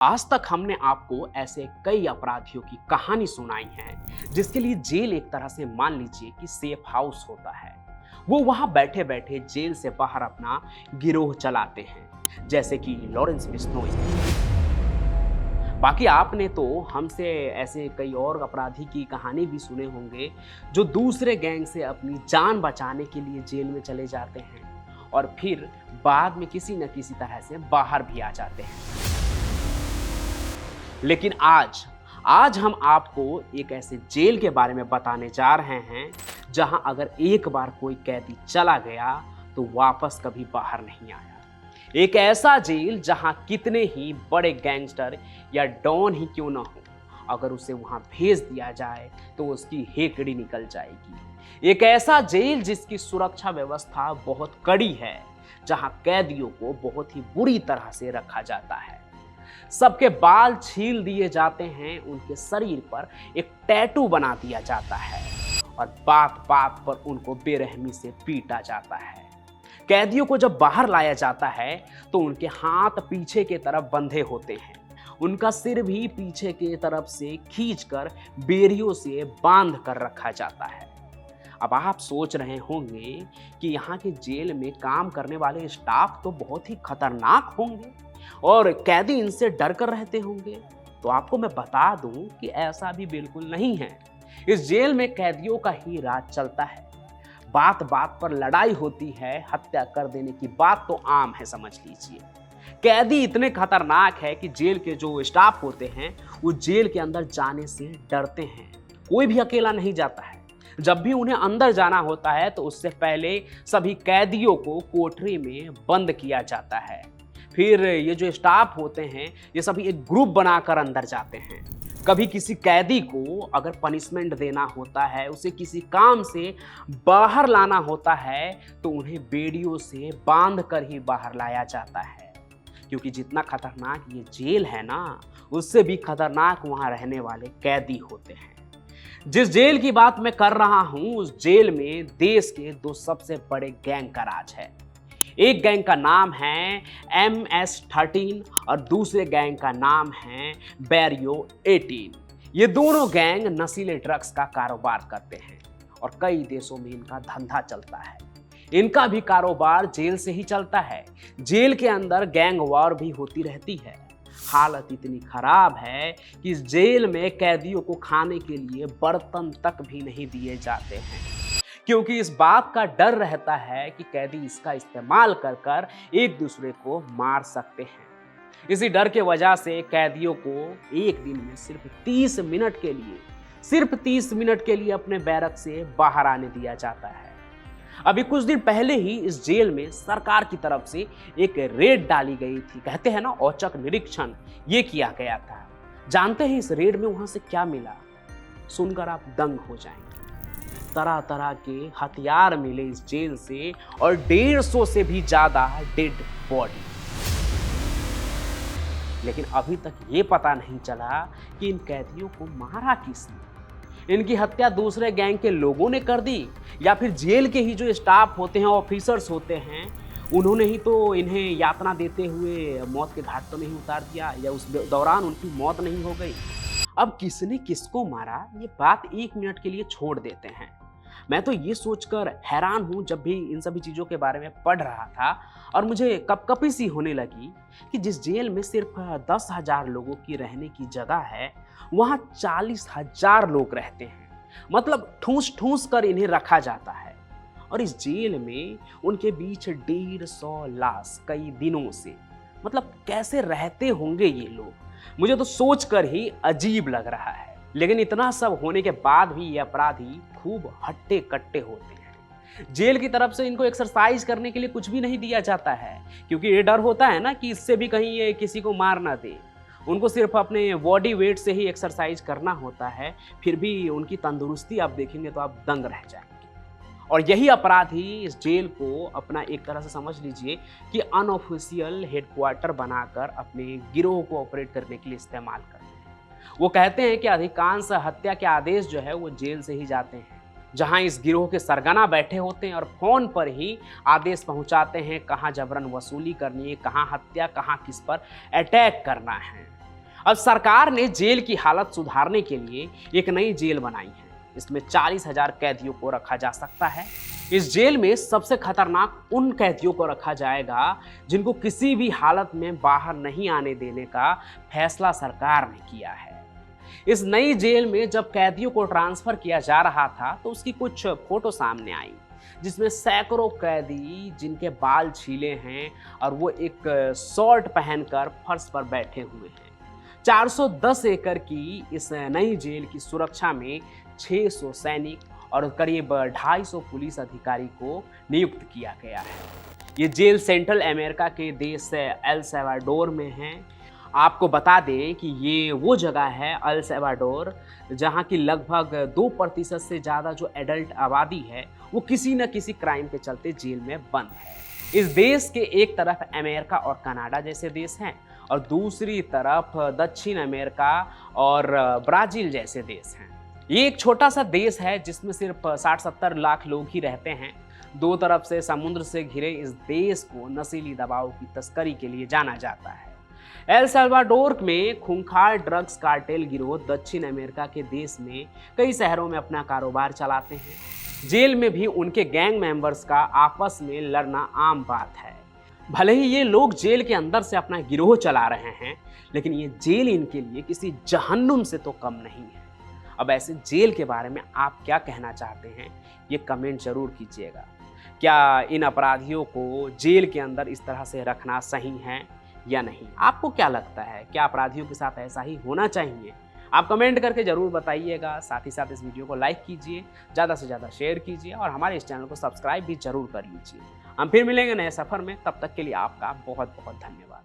आज तक हमने आपको ऐसे कई अपराधियों की कहानी सुनाई है जिसके लिए जेल एक तरह से मान लीजिए कि सेफ हाउस होता है। वो वहां बैठे बैठे जेल से बाहर अपना गिरोह चलाते हैं, जैसे कि लॉरेंस बिश्नोई। बाकी आपने तो हमसे ऐसे कई और अपराधी की कहानी भी सुने होंगे जो दूसरे गैंग से अपनी जान बचाने के लिए जेल में चले जाते हैं और फिर बाद में किसी न किसी तरह से बाहर भी आ जाते हैं। लेकिन आज आज हम आपको एक ऐसे जेल के बारे में बताने जा रहे हैं जहां अगर एक बार कोई कैदी चला गया तो वापस कभी बाहर नहीं आया। एक ऐसा जेल जहां कितने ही बड़े गैंगस्टर या डॉन ही क्यों ना हो, अगर उसे वहां भेज दिया जाए तो उसकी हेकड़ी निकल जाएगी। एक ऐसा जेल जिसकी सुरक्षा व्यवस्था बहुत कड़ी है, जहां कैदियों को बहुत ही बुरी तरह से रखा जाता है। सबके बाल छील दिए जाते हैं, उनके शरीर पर एक टैटू बना दिया जाता है और बात बात पर उनको बेरहमी से पीटा जाता है। कैदियों को जब बाहर लाया जाता है तो उनके हाथ पीछे के तरफ बंधे होते हैं, उनका सिर भी पीछे के तरफ से खींचकर बेड़ियों से बांध कर रखा जाता है। अब आप सोच रहे होंगे कि यहाँ के जेल में काम करने वाले स्टाफ तो बहुत ही खतरनाक होंगे और कैदी इनसे डर कर रहते होंगे। तो आपको मैं बता दूं कि ऐसा भी बिल्कुल नहीं है। इस जेल में कैदियों का ही राज चलता है। बात बात पर लड़ाई होती है, हत्या कर देने की बात तो आम है, समझ लीजिए। कैदी इतने खतरनाक है कि जेल के जो स्टाफ होते हैं वो जेल के अंदर जाने से डरते हैं। कोई भी अकेला नहीं जाता है। जब भी उन्हें अंदर जाना होता है तो उससे पहले सभी कैदियों को कोठरी में बंद किया जाता है। फिर ये जो स्टाफ होते हैं ये सभी एक ग्रुप बनाकर अंदर जाते हैं। कभी किसी कैदी को अगर पनिशमेंट देना होता है, उसे किसी काम से बाहर लाना होता है, तो उन्हें बेड़ियों से बांध कर ही बाहर लाया जाता है। क्योंकि जितना खतरनाक ये जेल है ना, उससे भी खतरनाक वहाँ रहने वाले कैदी होते हैं। जिस जेल की बात मैं कर रहा हूँ उस जेल में देश के दो सबसे बड़े गैंग का राज है। एक गैंग का नाम है MS-13 और दूसरे गैंग का नाम है बैरियो 18। ये दोनों गैंग नशीले ड्रग्स का कारोबार करते हैं और कई देशों में इनका धंधा चलता है। इनका भी कारोबार जेल से ही चलता है। जेल के अंदर गैंग वॉर भी होती रहती है। हालत इतनी खराब है कि इस जेल में कैदियों को खाने के लिए बर्तन तक भी नहीं दिए जाते हैं, क्योंकि इस बात का डर रहता है कि कैदी इसका इस्तेमाल कर कर एक दूसरे को मार सकते हैं। इसी डर के वजह से कैदियों को एक दिन में सिर्फ 30 मिनट के लिए अपने बैरक से बाहर आने दिया जाता है। अभी कुछ दिन पहले ही इस जेल में सरकार की तरफ से एक रेड डाली गई थी। कहते हैं ना, औचक निरीक्षण ये किया गया था। जानते हैं इस रेड में वहां से क्या मिला? सुनकर आप दंग हो जाएंगे। तरह तरह के हथियार मिले इस जेल से और 150 से भी ज्यादा डेड बॉडी। लेकिन अभी तक ये पता नहीं चला कि इन कैदियों को मारा किसने। इनकी हत्या दूसरे गैंग के लोगों ने कर दी या फिर जेल के ही जो स्टाफ होते हैं, ऑफिसर्स होते हैं, उन्होंने ही तो इन्हें यातना देते हुए मौत के घाट तो नहीं उतार दिया, या उस दौरान उनकी मौत नहीं हो गई। अब किसने किसको मारा ये बात 1 मिनट के लिए छोड़ देते हैं। मैं तो ये सोचकर हैरान हूँ जब भी इन सभी चीज़ों के बारे में पढ़ रहा था और मुझे कपकपी सी होने लगी कि जिस जेल में सिर्फ 10,000 लोगों की रहने की जगह है, वहाँ 40,000 लोग रहते हैं। मतलब ठूस ठूस कर इन्हें रखा जाता है और इस जेल में उनके बीच 150 लाश कई दिनों से। मतलब कैसे रहते होंगे ये लोग, मुझे तो सोचकर ही अजीब लग रहा है। लेकिन इतना सब होने के बाद भी ये अपराधी खूब हट्टे कट्टे होते हैं। जेल की तरफ से इनको एक्सरसाइज करने के लिए कुछ भी नहीं दिया जाता है, क्योंकि ये डर होता है ना कि इससे भी कहीं ये किसी को मार ना दे। उनको सिर्फ अपने बॉडी वेट से ही एक्सरसाइज करना होता है। फिर भी उनकी तंदुरुस्ती आप देखेंगे तो आप दंग रह जाएंगे। और यही अपराधी इस जेल को अपना एक तरह से समझ लीजिए कि अनऑफिशियल हेडक्वार्टर बनाकर अपने गिरोह को ऑपरेट करने के लिए इस्तेमाल करते हैं। वो कहते हैं कि अधिकांश हत्या के आदेश जो है वो जेल से ही जाते हैं, जहां इस गिरोह के सरगना बैठे होते हैं और फोन पर ही आदेश पहुंचाते हैं कहां जबरन वसूली करनी है, कहां हत्या, कहां किस पर अटैक करना है। अब सरकार ने जेल की हालत सुधारने के लिए एक नई जेल बनाई है। इसमें 40,000 कैदियों को रखा जा सकता है। इस जेल में सबसे खतरनाक उन कैदियों को रखा जाएगा जिनको किसी भी हालत में बाहर नहीं आने देने का फैसला सरकार ने किया है। इस नई जेल में जब कैदियों को ट्रांसफर किया जा रहा था तो उसकी कुछ फोटो सामने आई, जिसमें सैकड़ों कैदी जिनके बाल छीले हैं और वो एक शॉर्ट पहनकर फर्श पर बैठे हुए हैं। 410 एकड़ की इस नई जेल की सुरक्षा में 600 सैनिक और करीब 250 पुलिस अधिकारी को नियुक्त किया गया है। ये जेल सेंट्रल अमेरिका के देश एल साल्वाडोर में है। आपको बता दें कि ये वो जगह है एल साल्वाडोर जहाँ की लगभग 2% से ज़्यादा जो एडल्ट आबादी है वो किसी न किसी क्राइम के चलते जेल में बंद है। इस देश के एक तरफ अमेरिका और कनाडा जैसे देश हैं और दूसरी तरफ दक्षिण अमेरिका और ब्राज़ील जैसे देश हैं। ये एक छोटा सा देश है जिसमें सिर्फ 60-70 लाख लोग ही रहते हैं। दो तरफ से समुद्र से घिरे इस देश को नशीली दवाओं की तस्करी के लिए जाना जाता है। एल साल्वाडोर में खूंखार ड्रग्स कार्टेल गिरोह दक्षिण अमेरिका के देश में कई शहरों में अपना कारोबार चलाते हैं। जेल में भी उनके गैंग मेंबर्स का आपस में लड़ना आम बात है। भले ही ये लोग जेल के अंदर से अपना गिरोह चला रहे हैं, लेकिन ये जेल इनके लिए किसी जहन्नुम से तो कम नहीं है। अब ऐसे जेल के बारे में आप क्या कहना चाहते हैं, ये कमेंट जरूर कीजिएगा। क्या इन अपराधियों को जेल के अंदर इस तरह से रखना सही है या नहीं? आपको क्या लगता है, क्या अपराधियों के साथ ऐसा ही होना चाहिए? आप कमेंट करके जरूर बताइएगा। साथ ही साथ इस वीडियो को लाइक कीजिए, ज़्यादा से ज़्यादा शेयर कीजिए और हमारे इस चैनल को सब्सक्राइब भी जरूर कर लीजिए। हम फिर मिलेंगे नए सफ़र में, तब तक के लिए आपका बहुत बहुत धन्यवाद।